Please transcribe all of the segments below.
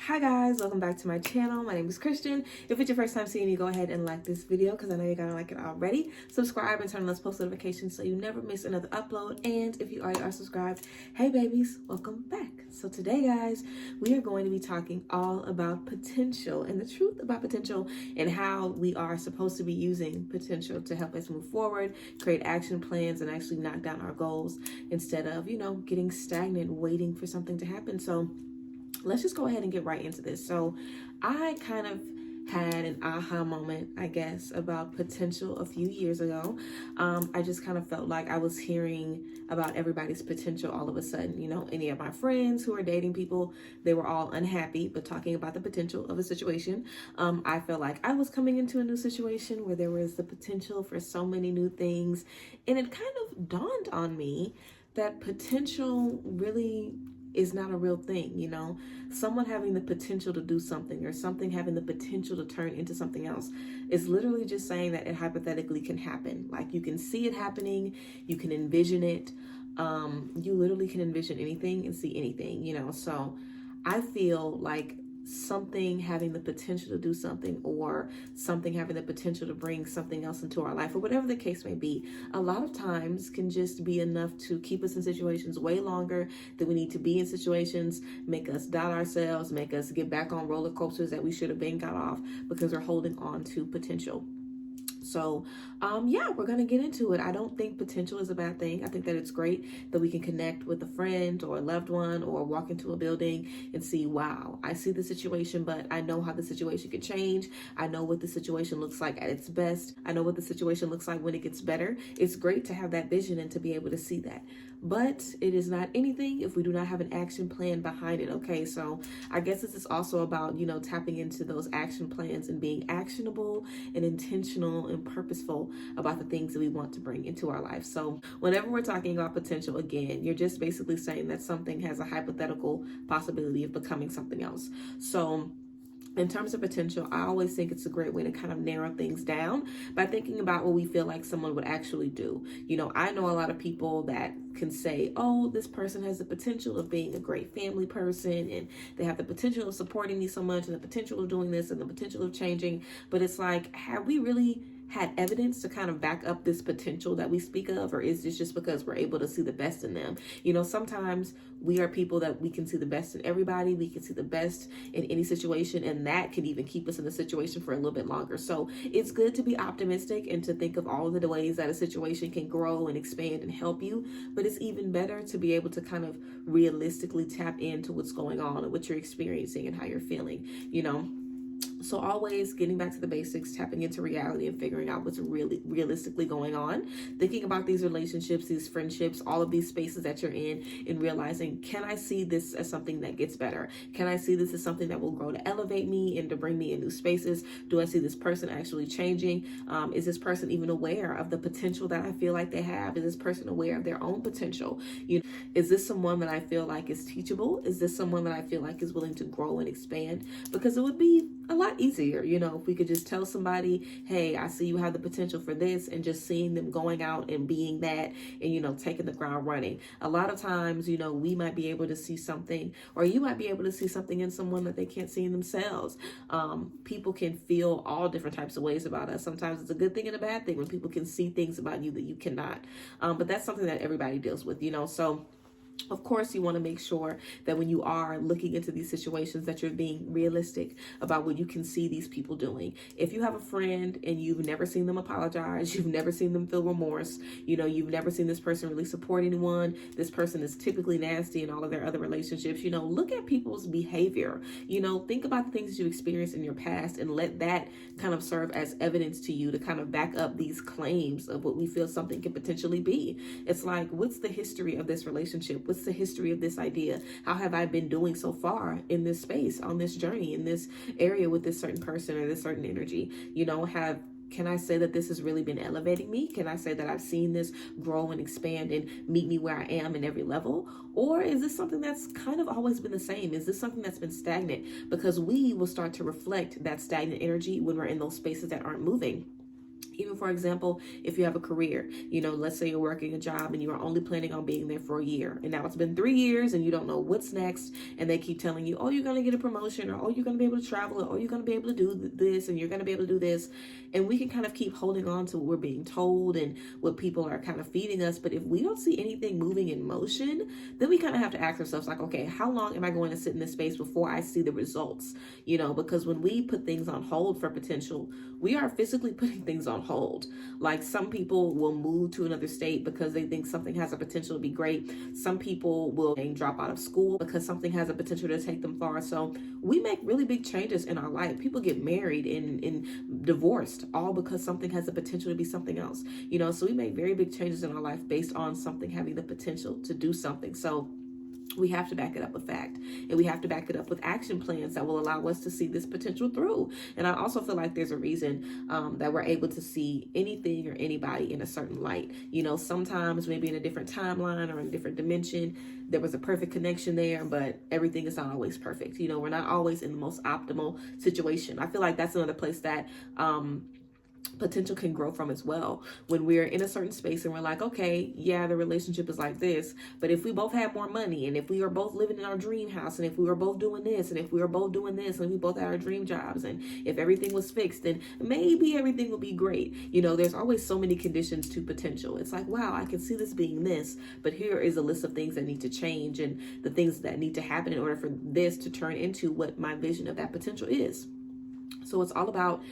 Hi guys, welcome back to my channel. My name is Christian. If it's your first time seeing me, go ahead and like this video because I know you're gonna like it already. Subscribe and turn on those post notifications so you never miss another upload. And if you already are subscribed, hey babies, welcome back. So today guys, we are going to be talking all about potential and the truth about potential and how we are supposed to be using potential to help us move forward, create action plans, and actually knock down our goals instead of, getting stagnant, waiting for something to happen. So let's just go ahead and get right into this. So I kind of had an aha moment, I guess, about potential a few years ago. I just kind of felt like I was hearing about everybody's potential all of a sudden. Any of my friends who are dating people, they were all unhappy, but talking about the potential of a situation. I felt like I was coming into a new situation where there was the potential for so many new things. And it kind of dawned on me that potential really is not a real thing. Someone having the potential to do something or something having the potential to turn into something else is literally just saying that it hypothetically can happen. Like you can see it happening, you can envision it. You literally can envision anything and see anything, so I feel like something having the potential to do something or something having the potential to bring something else into our life or whatever the case may be, a lot of times can just be enough to keep us in situations way longer than we need to be in situations, make us doubt ourselves, make us get back on roller coasters that we should have been got off because we're holding on to potential. So, we're going to get into it. I don't think potential is a bad thing. I think that it's great that we can connect with a friend or a loved one or walk into a building and see, wow, I see the situation, but I know how the situation could change. I know what the situation looks like at its best. I know what the situation looks like when it gets better. It's great to have that vision and to be able to see that. But it is not anything if we do not have an action plan behind it. Okay, so I guess this is also about, tapping into those action plans and being actionable and intentional and purposeful about the things that we want to bring into our life. So whenever we're talking about potential, again, you're just basically saying that something has a hypothetical possibility of becoming something else. So in terms of potential, I always think it's a great way to kind of narrow things down by thinking about what we feel like someone would actually do. I know a lot of people that can say, oh, this person has the potential of being a great family person and they have the potential of supporting me so much and the potential of doing this and the potential of changing. But it's like, have we really had evidence to kind of back up this potential that we speak of, or is this just because we're able to see the best in them? Sometimes we are people that we can see the best in everybody. We can see the best in any situation, and that can even keep us in the situation for a little bit longer. So it's good to be optimistic and to think of all of the ways that a situation can grow and expand and help you, but it's even better to be able to kind of realistically tap into what's going on and what you're experiencing and how you're feeling. So always getting back to the basics, tapping into reality and figuring out what's really realistically going on, thinking about these relationships, these friendships, all of these spaces that you're in, and realizing, can I see this as something that gets better? Can I see this as something that will grow to elevate me and to bring me in new spaces? Do I see this person actually changing? Is this person even aware of the potential that I feel like they have? Is this person aware of their own potential? Is this someone that I feel like is teachable? Is this someone that I feel like is willing to grow and expand? Because it would be a lot easier, if we could just tell somebody, hey, I see you have the potential for this, and just seeing them going out and being that and, taking the ground running. A lot of times, we might be able to see something, or you might be able to see something in someone that they can't see in themselves. People can feel all different types of ways about us. Sometimes it's a good thing and a bad thing when people can see things about you that you cannot. But that's something that everybody deals with, so of course, you want to make sure that when you are looking into these situations that you're being realistic about what you can see these people doing. If you have a friend and you've never seen them apologize, you've never seen them feel remorse, you've never seen this person really support anyone, this person is typically nasty in all of their other relationships, look at people's behavior, think about the things that you experienced in your past and let that kind of serve as evidence to you to kind of back up these claims of what we feel something could potentially be. It's like, what's the history of this relationship? What's the history of this idea? How have I been doing so far in this space, on this journey, in this area with this certain person or this certain energy? Can I say that this has really been elevating me? Can I say that I've seen this grow and expand and meet me where I am in every level? Or is this something that's kind of always been the same? Is this something that's been stagnant? Because we will start to reflect that stagnant energy when we're in those spaces that aren't moving. Even for example, if you have a career, let's say you're working a job and you are only planning on being there for a year, and now it's been 3 years and you don't know what's next, and they keep telling you, oh, you're going to get a promotion, or oh, you're going to be able to travel, or oh, you're going to be able to do this, and you're going to be able to do this. And we can kind of keep holding on to what we're being told and what people are kind of feeding us. But if we don't see anything moving in motion, then we kind of have to ask ourselves, like, okay, how long am I going to sit in this space before I see the results? Because when we put things on hold for potential, we are physically putting things on hold. Like, some people will move to another state because they think something has a potential to be great. Some people will drop out of school because something has a potential to take them far. So we make really big changes in our life. People get married and divorced all because something has the potential to be something else. So we make very big changes in our life based on something having the potential to do something. So we have to back it up with fact, and we have to back it up with action plans that will allow us to see this potential through. And I also feel like there's a reason that we're able to see anything or anybody in a certain light. Sometimes maybe in a different timeline or in a different dimension, there was a perfect connection there, but everything is not always perfect. We're not always in the most optimal situation. I feel like that's another place that potential can grow from as well. When we're in a certain space and we're like, okay, yeah, the relationship is like this, but if we both had more money, and if we were both living in our dream house, and if we were both doing this, and if we were both doing this, and we both had our dream jobs, and if everything was fixed, then maybe everything would be great. There's always so many conditions to potential. It's like, wow, I can see this being this, but here is a list of things that need to change and the things that need to happen in order for this to turn into what my vision of that potential is. So it's all about,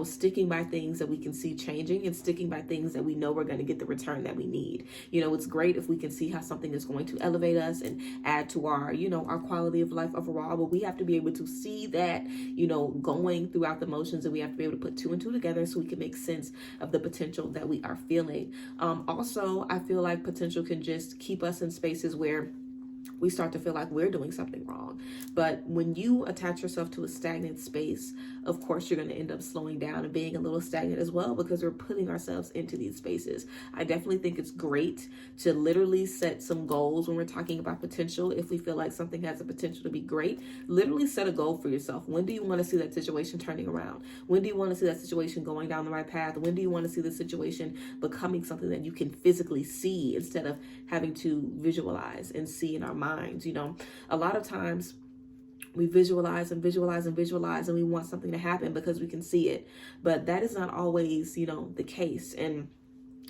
sticking by things that we can see changing, and sticking by things that we know we're going to get the return that we need. It's great if we can see how something is going to elevate us and add to our, our quality of life overall. But we have to be able to see that, going throughout the motions, and we have to be able to put two and two together so we can make sense of the potential that we are feeling. Also, I feel like potential can just keep us in spaces where we start to feel like we're doing something wrong. But when you attach yourself to a stagnant space, of course, you're going to end up slowing down and being a little stagnant as well, because we're putting ourselves into these spaces. I definitely think it's great to literally set some goals when we're talking about potential. If we feel like something has the potential to be great, literally set a goal for yourself. When do you want to see that situation turning around? When do you want to see that situation going down the right path? When do you want to see the situation becoming something that you can physically see instead of having to visualize and see in our minds? A lot of times we visualize and visualize and visualize, and we want something to happen because we can see it, but that is not always, the case. And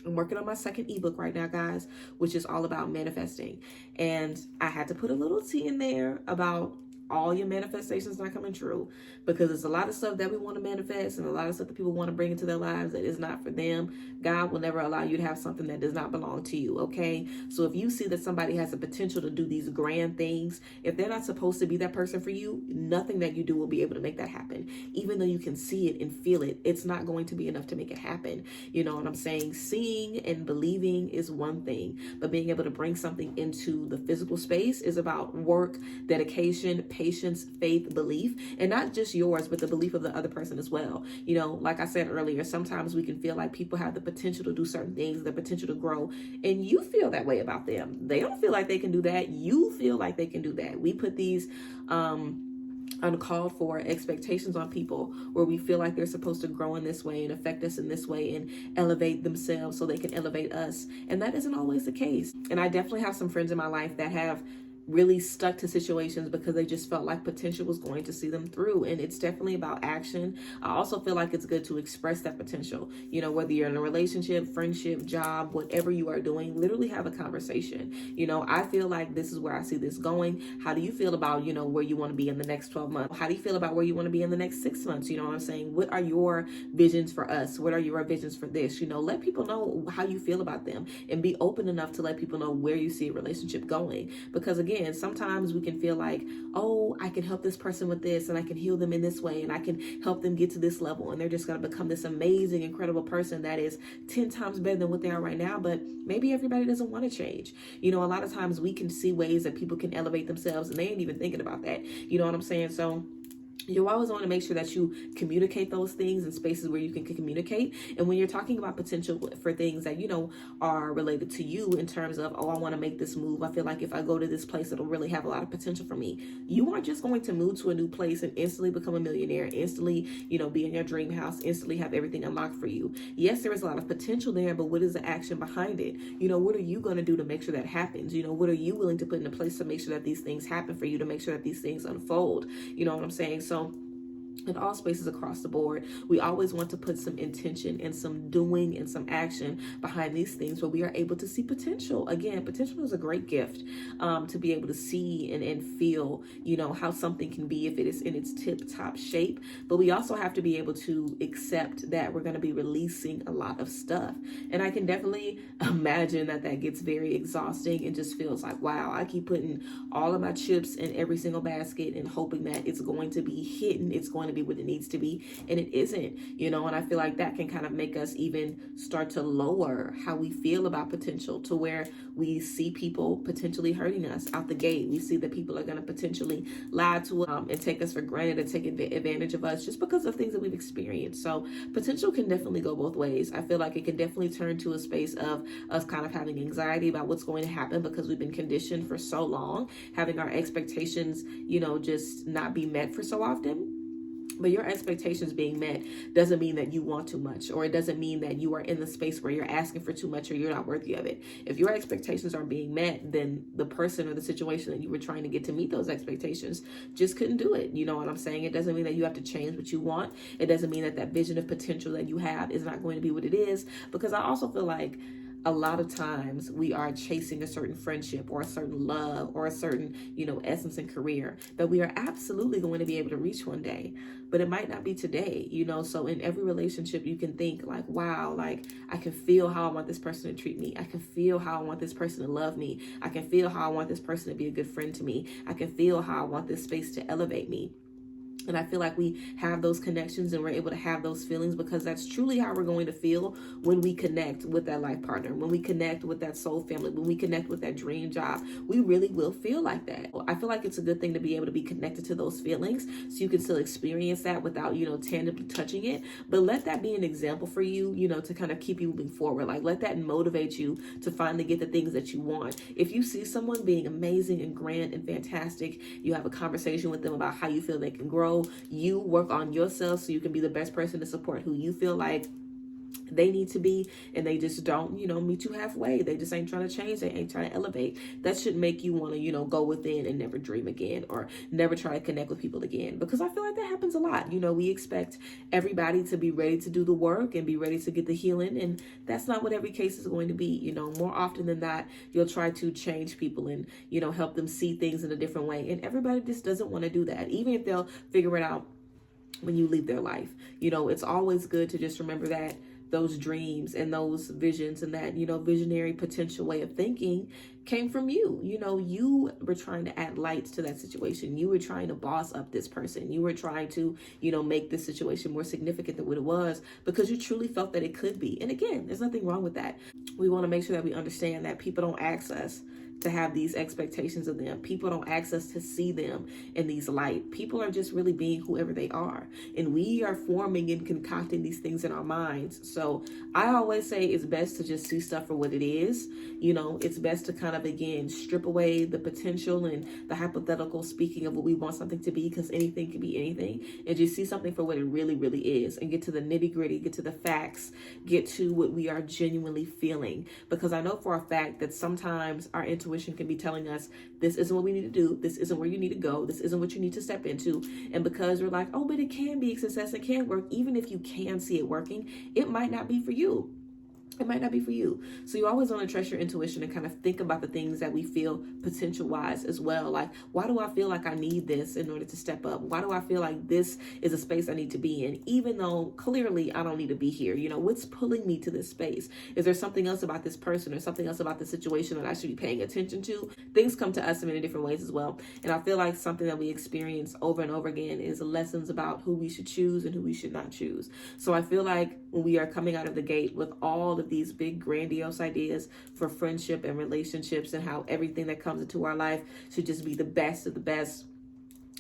I'm working on my second ebook right now, guys, which is all about manifesting. And I had to put a little T in there about all your manifestations not coming true, because there's a lot of stuff that we want to manifest and a lot of stuff that people want to bring into their lives that is not for them. God will never allow you to have something that does not belong to you, okay? So if you see that somebody has the potential to do these grand things, if they're not supposed to be that person for you, nothing that you do will be able to make that happen. Even though you can see it and feel it, it's not going to be enough to make it happen. You know what I'm saying? Seeing and believing is one thing, but being able to bring something into the physical space is about work, dedication, patience, faith, belief, and not just yours, but the belief of the other person as well. Like I said earlier, sometimes we can feel like people have the potential to do certain things, the potential to grow, and you feel that way about them. They don't feel like they can do that. You feel like they can do that. We put these uncalled for expectations on people where we feel like they're supposed to grow in this way and affect us in this way and elevate themselves so they can elevate us. And that isn't always the case. And I definitely have some friends in my life that have really stuck to situations because they just felt like potential was going to see them through. And it's definitely about action. I also feel like it's good to express that potential, whether you're in a relationship, friendship, job, whatever you are doing, literally have a conversation. I feel like this is where I see this going. How do you feel about, where you want to be in the next 12 months? How do you feel about where you want to be in the next 6 months? You know what I'm saying? What are your visions for us? What are your visions for this? Let people know how you feel about them, and be open enough to let people know where you see a relationship going. Because again, sometimes we can feel like, oh, I can help this person with this, and I can heal them in this way, and I can help them get to this level, and they're just going to become this amazing, incredible person that is 10 times better than what they are right now. But maybe everybody doesn't want to change. A lot of times we can see ways that people can elevate themselves, and they ain't even thinking about that. You know what I'm saying? So You always want to make sure that you communicate those things in spaces where you can communicate. And when you're talking about potential for things that, you know, are related to you in terms of, oh, I want to make this move. I feel like if I go to this place, it'll really have a lot of potential for me. You aren't just going to move to a new place and instantly become a millionaire, instantly, you know, be in your dream house, instantly have everything unlocked for you. Yes, there is a lot of potential there, but what is the action behind it? You know, what are you going to do to make sure that happens? You know, what are you willing to put into place to make sure that these things happen for you, to make sure that these things unfold? You know what I'm saying? So in all spaces across the board, we always want to put some intention and some doing and some action behind these things where we are able to see potential. Again, potential is a great gift, to be able to see and feel, you know, how something can be if it is in its tip-top shape. But we also have to be able to accept that we're going to be releasing a lot of stuff. And I can definitely imagine that that gets very exhausting and just feels like, wow, I keep putting all of my chips in every single basket and hoping that it's going to be hidden, it's going to be what it needs to be, and it isn't, you know. And I feel like that can kind of make us even start to lower how we feel about potential, to where we see people potentially hurting us out the gate. We see that people are going to potentially lie to us and take us for granted and take advantage of us just because of things that we've experienced. So potential can definitely go both ways. I feel like it can definitely turn to a space of us kind of having anxiety about what's going to happen because we've been conditioned for so long, having our expectations, you know, just not be met for so often. But your expectations being met doesn't mean that you want too much, or it doesn't mean that you are in the space where you're asking for too much or you're not worthy of it. If your expectations aren't being met, then the person or the situation that you were trying to get to meet those expectations just couldn't do it. You know what I'm saying? It doesn't mean that you have to change what you want. It doesn't mean that that vision of potential that you have is not going to be what it is. Because I also feel like a lot of times we are chasing a certain friendship or a certain love or a certain, you know, essence and career that we are absolutely going to be able to reach one day, but it might not be today, you know. So in every relationship you can think like, wow, like I can feel how I want this person to treat me. I can feel how I want this person to love me. I can feel how I want this person to be a good friend to me. I can feel how I want this space to elevate me. And I feel like we have those connections and we're able to have those feelings because that's truly how we're going to feel when we connect with that life partner, when we connect with that soul family, when we connect with that dream job. We really will feel like that. I feel like it's a good thing to be able to be connected to those feelings so you can still experience that without, you know, tangibly touching it. But let that be an example for you, you know, to kind of keep you moving forward. Like let that motivate you to finally get the things that you want. If you see someone being amazing and grand and fantastic, you have a conversation with them about how you feel they can grow. You work on yourself so you can be the best person to support who you feel like they need to be, and they just don't, you know, meet you halfway. They just ain't trying to change. They ain't trying to elevate. That should make you want to, you know, go within and never dream again or never try to connect with people again, because I feel like that happens a lot. You know, we expect everybody to be ready to do the work and be ready to get the healing, and that's not what every case is going to be. You know, more often than not, you'll try to change people and, you know, help them see things in a different way, and everybody just doesn't want to do that, even if they'll figure it out when you leave their life. You know, it's always good to just remember that those dreams and those visions and that, you know, visionary potential way of thinking came from you. You know, you were trying to add lights to that situation. You were trying to boss up this person. You were trying to, you know, make this situation more significant than what it was because you truly felt that it could be. And again, there's nothing wrong with that. We want to make sure that we understand that people don't ask us to have these expectations of them. People don't ask us to see them in these light. People are just really being whoever they are. And we are forming and concocting these things in our minds. So I always say it's best to just see stuff for what it is. You know, it's best to kind of, again, strip away the potential and the hypothetical speaking of what we want something to be, because anything can be anything, and just see something for what it really, really is, and get to the nitty gritty, get to the facts, get to what we are genuinely feeling. Because I know for a fact that sometimes our intuition can be telling us this isn't what we need to do, this isn't where you need to go, this isn't what you need to step into. And because we're like, oh, but it can be a success, it can work, even if you can see it working, it might not be for you. It might not be for you. So you always want to trust your intuition and kind of think about the things that we feel potential wise as well. Like, why do I feel like I need this in order to step up? Why do I feel like this is a space I need to be in, even though clearly I don't need to be here? You know, what's pulling me to this space? Is there something else about this person or something else about the situation that I should be paying attention to? Things come to us in many different ways as well. And I feel like something that we experience over and over again is lessons about who we should choose and who we should not choose. So I feel like when we are coming out of the gate with all of these big grandiose ideas for friendship and relationships and how everything that comes into our life should just be the best of the best,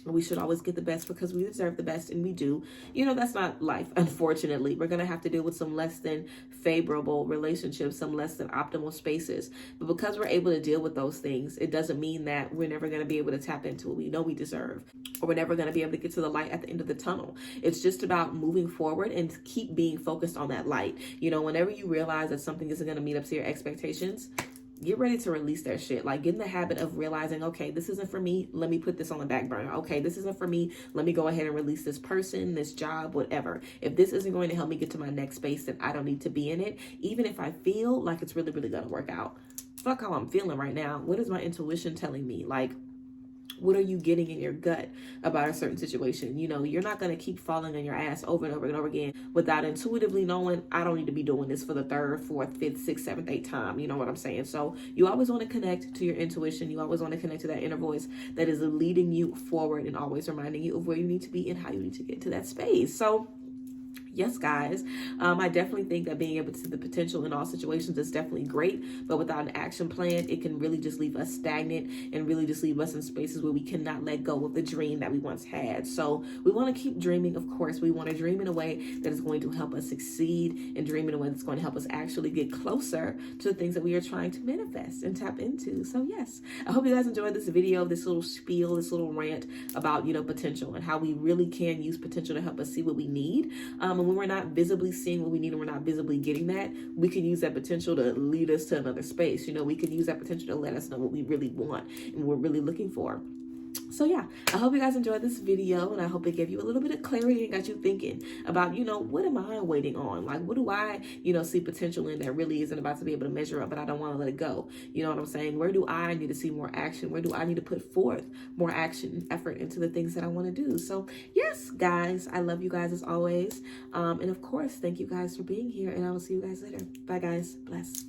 We should always get the best because we deserve the best, and we do. You know, that's not life, unfortunately. We're going to have to deal with some less than favorable relationships, some less than optimal spaces. But because we're able to deal with those things, it doesn't mean that we're never going to be able to tap into what we know we deserve, or we're never going to be able to get to the light at the end of the tunnel. It's just about moving forward and keep being focused on that light. You know, whenever you realize that something isn't going to meet up to your expectations, get ready to release that shit. Like, get in the habit of realizing, okay, this isn't for me. Let me put this on the back burner. Okay, this isn't for me. Let me go ahead and release this person, this job, whatever. If this isn't going to help me get to my next space, then I don't need to be in it. Even if I feel like it's really, really going to work out. Fuck how I'm feeling right now. What is my intuition telling me? Like, what are you getting in your gut about a certain situation? You know, you're not going to keep falling on your ass over and over and over again without intuitively knowing, I don't need to be doing this for the third, fourth, fifth, sixth, seventh, eighth time. You know what I'm saying? So you always want to connect to your intuition. You always want to connect to that inner voice that is leading you forward and always reminding you of where you need to be and how you need to get to that space. So yes, guys, I definitely think that being able to see the potential in all situations is definitely great, but without an action plan, it can really just leave us stagnant and really just leave us in spaces where we cannot let go of the dream that we once had. So we want to keep dreaming, of course. We want to dream in a way that is going to help us succeed and dream in a way that's going to help us actually get closer to the things that we are trying to manifest and tap into. So yes, I hope you guys enjoyed this video, this little spiel, this little rant about, you know, potential and how we really can use potential to help us see what we need. And when we're not visibly seeing what we need and we're not visibly getting that, we can use that potential to lead us to another space. You know, we can use that potential to let us know what we really want and we're really looking for. So yeah, I hope you guys enjoyed this video, and I hope it gave you a little bit of clarity and got you thinking about, you know, what am I waiting on? Like, what do I, you know, see potential in that really isn't about to be able to measure up, but I don't want to let it go. You know what I'm saying? Where do I need to see more action? Where do I need to put forth more action and effort into the things that I want to do? So yes, guys, I love you guys as always. And of course, thank you guys for being here, and I will see you guys later. Bye, guys. Bless.